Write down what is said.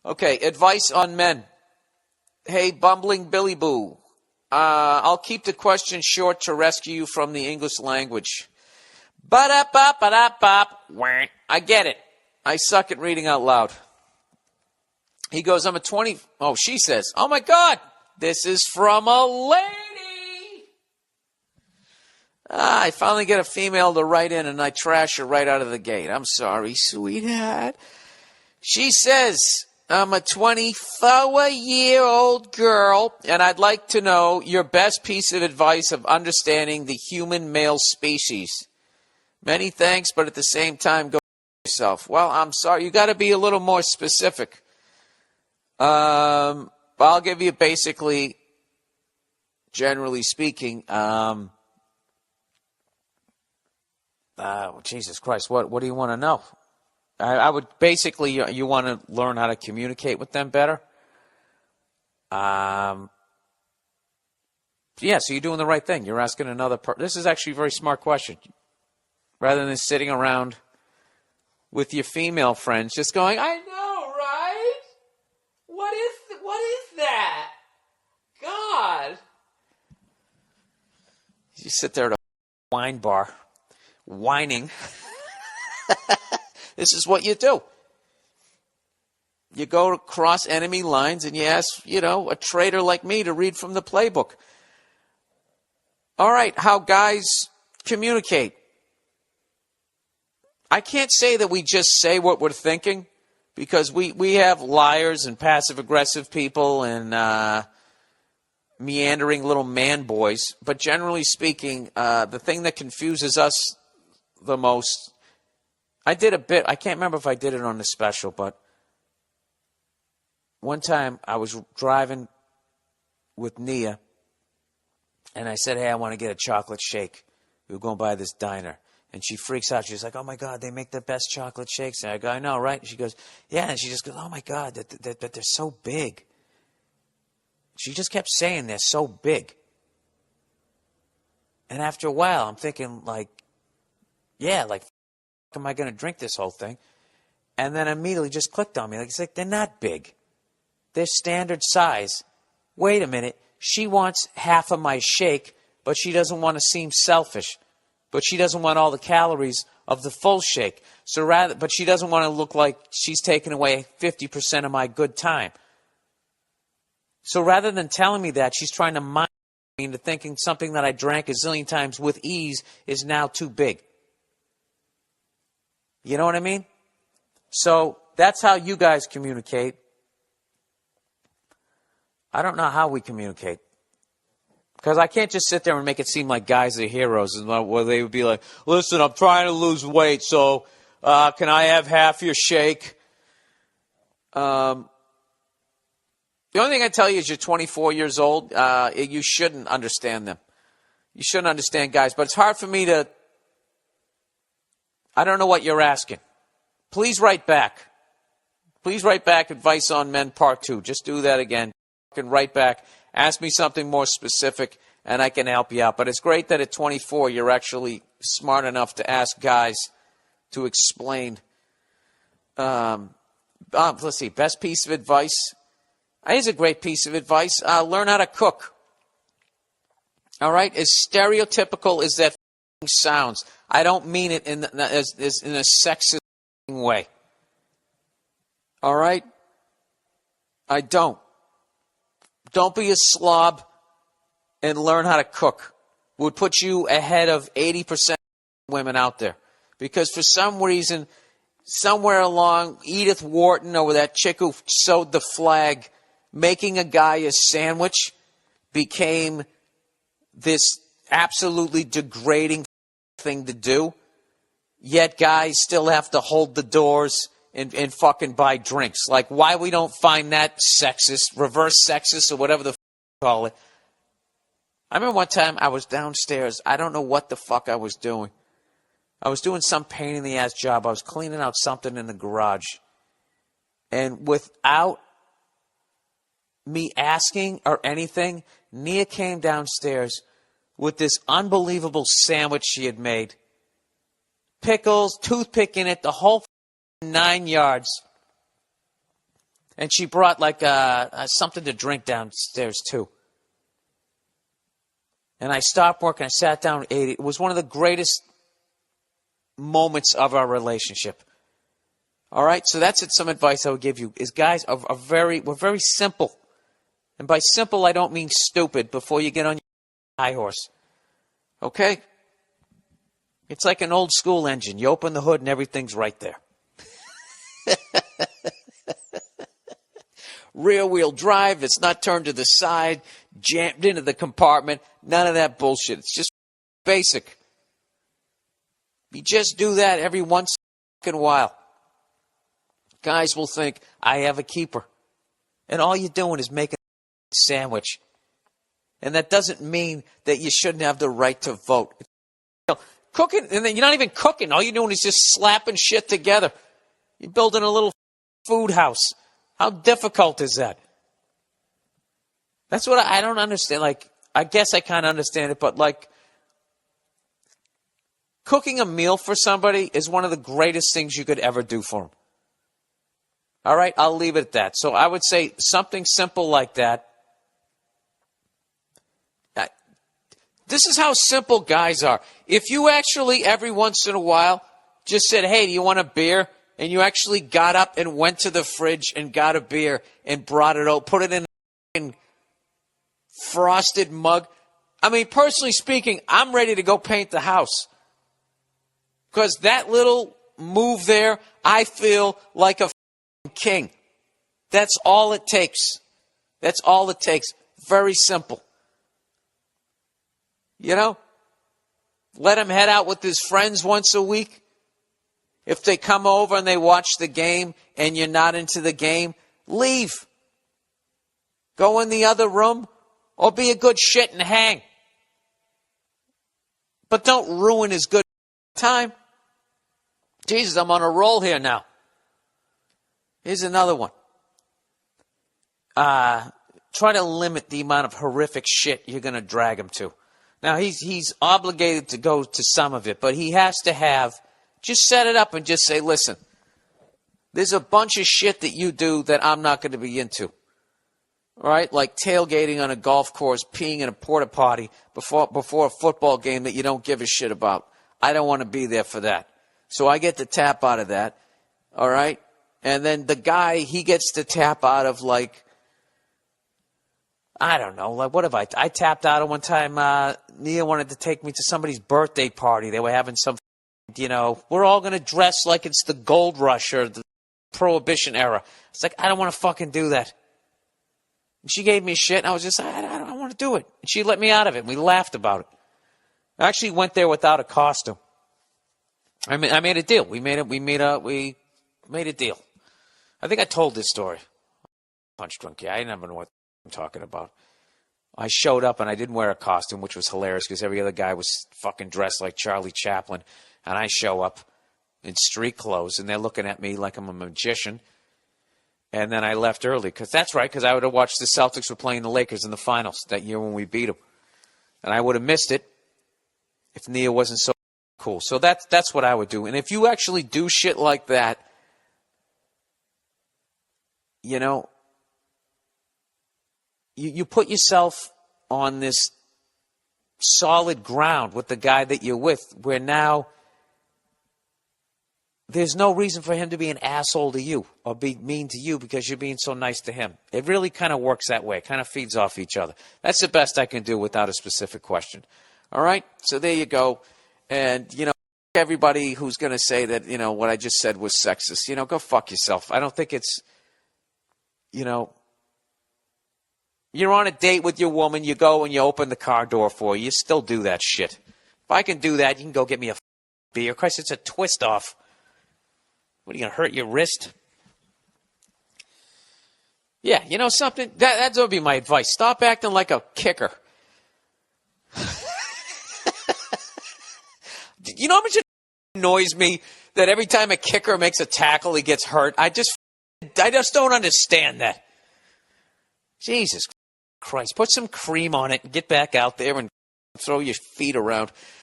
Okay, advice on men. Hey, bumbling Billy Boo. I'll keep the question short to rescue you from the English language. Ba-da-bop. I get it. I suck at reading out loud. He goes, I'm a 20... Oh, she says, oh my God, this is from a lady. I finally get a female to write in and I trash her right out of the gate. I'm sorry, sweetheart. She says, I'm a 24-year-old girl, and I'd like to know your best piece of advice of understanding the human male species. Many thanks, but at the same time, go yourself. Well, I'm sorry. You got to be a little more specific. I'll give you basically, generally speaking, Jesus Christ, what do you want to know? I would basically, you want to learn how to communicate with them better. Yeah, so you're doing the right thing. You're asking another person. This is actually a very smart question. Rather than sitting around with your female friends just going, I know, right? What is that? God. You sit there at a wine bar, whining. This is what you do. You go across enemy lines and you ask, a traitor like me to read from the playbook. All right, how guys communicate. I can't say that we just say what we're thinking, because we have liars and passive-aggressive people and meandering little man boys. But generally speaking, the thing that confuses us the most, I did a bit, I can't remember if I did it on the special, but one time I was driving with Nia, and I said, hey, I want to get a chocolate shake. We were going by this diner. And she freaks out. She's like, oh, my God, they make the best chocolate shakes. And I go, I know, right? And she goes, yeah. And she just goes, oh, my God, they're so big. She just kept saying they're so big. And after a while, I'm thinking, yeah, am I going to drink this whole thing? And then immediately just clicked on me. It's like, they're not big. They're standard size. Wait a minute. She wants half of my shake, but she doesn't want to seem selfish. But she doesn't want all the calories of the full shake. But she doesn't want to look like she's taking away 50% of my good time. So rather than telling me that, she's trying to mind me into thinking something that I drank a zillion times with ease is now too big. You know what I mean? So that's how you guys communicate. I don't know how we communicate. Because I can't just sit there and make it seem like guys are heroes, where they would be like, listen, I'm trying to lose weight, so can I have half your shake? The only thing I tell you is you're 24 years old. You shouldn't understand them. You shouldn't understand guys. But it's hard for me to... I don't know what you're asking. Please write back. Please write back, Advice on Men Part 2. Just do that again. You can write back. Ask me something more specific, and I can help you out. But it's great that at 24, you're actually smart enough to ask guys to explain. Let's see, best piece of advice. Here's a great piece of advice. Learn how to cook. All right? As stereotypical as that sounds, I don't mean it in a sexist way. All right? I don't. Don't be a slob and learn how to cook. Would put you ahead of 80% of women out there. Because for some reason, somewhere along, Edith Wharton, or that chick who sewed the flag, making a guy a sandwich became this absolutely degrading thing to do. Yet guys still have to hold the doors and fucking buy drinks. Like, why we don't find that sexist, reverse sexist, or whatever the fuck you call it. I remember one time I was downstairs. I don't know what the fuck I was doing. I was doing some pain-in-the-ass job. I was cleaning out something in the garage. And without me asking or anything, Nia came downstairs with this unbelievable sandwich she had made. Pickles, toothpick in it, the whole 9 yards. And she brought like something to drink downstairs too. And I stopped work and I sat down and ate it. It was one of the greatest moments of our relationship. All right, so that's some advice I would give you. Is guys we're very simple, and by simple I don't mean stupid. Before you get on your high horse, okay? It's like an old school engine. You open the hood and everything's right there. Rear wheel drive. It's not turned to the side, jammed into the compartment. None of that bullshit. It's just basic. You just do that every once in a while. Guys will think, I have a keeper. And all you're doing is making a sandwich. And that doesn't mean that you shouldn't have the right to vote. You know, cooking, and then you're not even cooking. All you're doing is just slapping shit together. You're building a little food house. How difficult is that? That's what I don't understand. Like, I guess I kind of understand it, but like, cooking a meal for somebody is one of the greatest things you could ever do for them. All right, I'll leave it at that. So I would say something simple like that. This is how simple guys are. If you actually every once in a while just said, hey, do you want a beer? And you actually got up and went to the fridge and got a beer and brought it out, put it in a frosted mug. I mean, personally speaking, I'm ready to go paint the house. Because that little move there, I feel like a king. That's all it takes. That's all it takes. Very simple. You know? Let him head out with his friends once a week. If they come over and they watch the game and you're not into the game, leave. Go in the other room or be a good shit and hang. But don't ruin his good time. Jesus, I'm on a roll here now. Here's another one. Try to limit the amount of horrific shit you're going to drag him to. Now, he's obligated to go to some of it, but he has to have, just set it up and just say, listen, there's a bunch of shit that you do that I'm not going to be into. All right? Like tailgating on a golf course, peeing in a porta potty before a football game that you don't give a shit about. I don't want to be there for that. So I get to tap out of that. All right? And then the guy, he gets to tap out of like, I don't know, like what have I tapped out of one time. Nia wanted to take me to somebody's birthday party. They were having some, you know, we're all going to dress like it's the gold rush or the Prohibition era. It's like, I don't want to fucking do that. And she gave me shit, and I was just, I don't want to do it. And she let me out of it, and we laughed about it. I actually went there without a costume. I made a deal. We made a deal. I think I told this story. Punch drunk, yeah. I never know what I'm talking about. I showed up and I didn't wear a costume, which was hilarious because every other guy was fucking dressed like Charlie Chaplin. And I show up in street clothes and they're looking at me like I'm a magician. And then I left early because that's right, because I would have watched the Celtics were playing the Lakers in the finals that year when we beat them. And I would have missed it if Nia wasn't so cool. So that's what I would do. And if you actually do shit like that, you know, you put yourself on this solid ground with the guy that you're with, where now there's no reason for him to be an asshole to you or be mean to you because you're being so nice to him. It really kind of works that way. It kind of feeds off each other. That's the best I can do without a specific question. All right? So there you go. And, you know, everybody who's going to say that, you know, what I just said was sexist, you know, go fuck yourself. I don't think it's, you know, you're on a date with your woman, you go and you open the car door for her. You still do that shit. If I can do that, you can go get me a beer. Christ, it's a twist off. What, are you going to hurt your wrist? Yeah, you know something? That would be my advice. Stop acting like a kicker. You know how much it annoys me that every time a kicker makes a tackle, he gets hurt? I just don't understand that. Jesus Christ. Put some cream on it and get back out there and throw your feet around.